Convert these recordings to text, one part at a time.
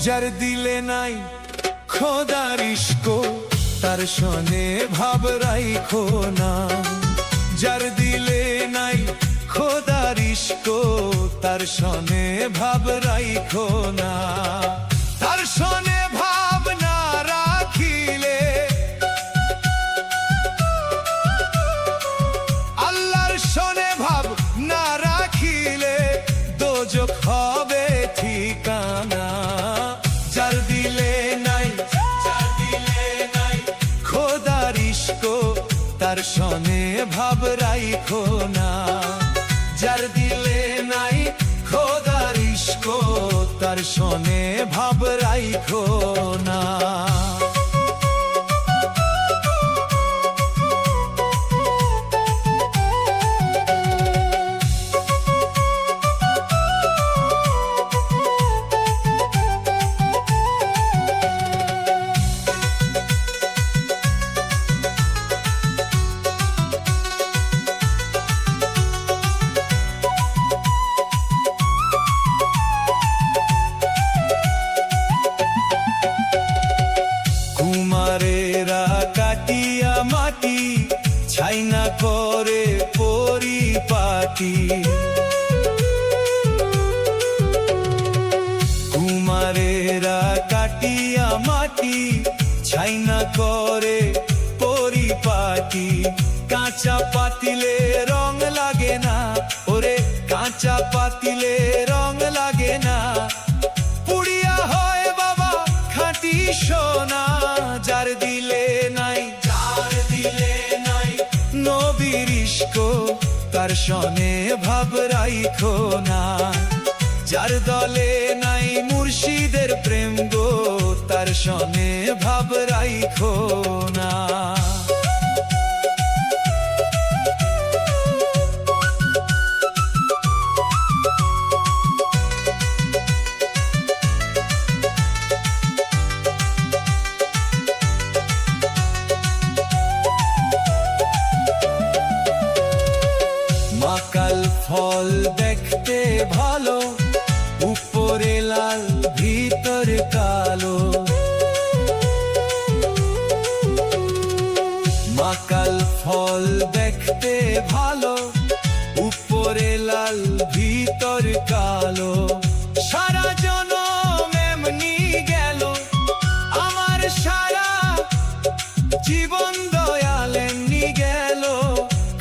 যার দিলে নাই খোদার ইশক তার শনে ভাব রাইখো না। যার দিলে নাই খোদার ইশক তার শনে ভাব রাইখো না। তার শনে ভাব না রাখিলে আল্লাহর শনে ভাব না রাখিলে দোজখ হবে ঠিকানা। যার দিলে নাই খোদার ইশক তার শনে ভাব রাইখো না। যার দিলে নাই খোদার ইশক তার শনে ভাব রাইখো না। কুমারেরা কাটিয়া মাটি ছাইনা করে পরিপাটি। কুমারেরা কাটিয়া মাটি ছাইনা করে পরিপাটি। কাঁচা পাতিলে রং লাগে না ওরে, কাঁচা পাতিলে রং লাগে না। পুড়িয়া হয় বাবা খাঁটি সোনা। যার দিলে নাই নবীর ইশক তার শনে ভাব রাইখো না। যার দলে নাই মুর্শিদের প্রেম গো তার শনে ভাব রাইখো না। মাকাল ফল দেখতে ভালো, উপরে লাল ভিতরে কালো। মাকাল ফল দেখতে ভালো, উপরে লাল ভিতরে কালো। সারা জনম এমনি গেল আমার, সারা জীবন দয়াল এমনি গেল।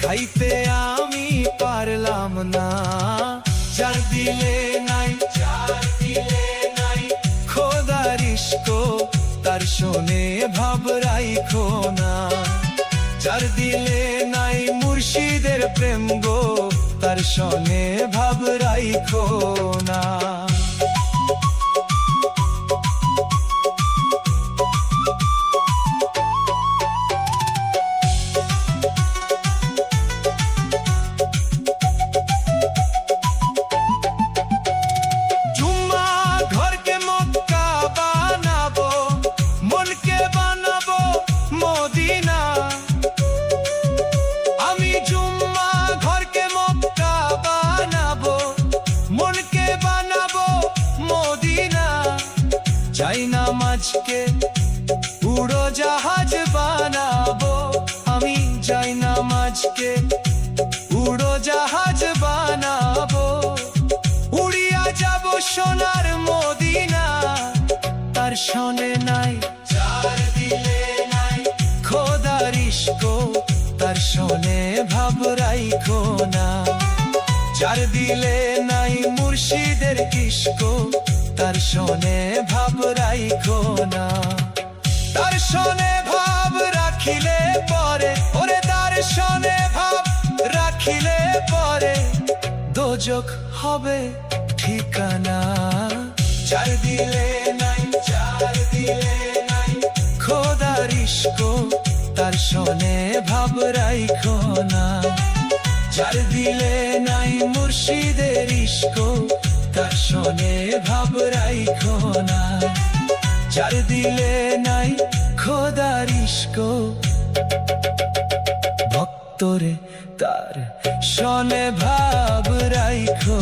খাইতে আমি পারলাম না। যার দিলে নাই খোদার ইশক তার শনে ভাব রাইখো না। যার দিলে নাই মুর্শিদের প্রেম গো তার শনে ভাব রাইখো না। আমি জুম্মা ঘরকে মক্কা বানাবো, মনকে বানাবো মদিনা। চাই নামাজকে উড়োজাহাজ বানাবো, আমি চাই নামাজকে উড়োজাহাজ বানাবো। উড়িয়া যাব সোনার মদিনা। তার শনে নাই খোদার ইশক তার শনে ভাব রাইখো না। যার দিলে নাই মুর্শিদের ইশক তার শনে ভাব রাইখো না। তার শনে ভাব রাখিলে পরে ওরে, তার শনে ভাব রাখিলে পরে দোজখ হবে ঠিকানা। যার দিলে নাই খোদার ইশক তার শনে ভাব রাইখো না। যার দিলে নাই মুর্শিদের ইশক তার শনে ভাব রাইখো না। যার দিলে নাই খোদার ইশক ভক্তরে তার শনে ভাব রাইখো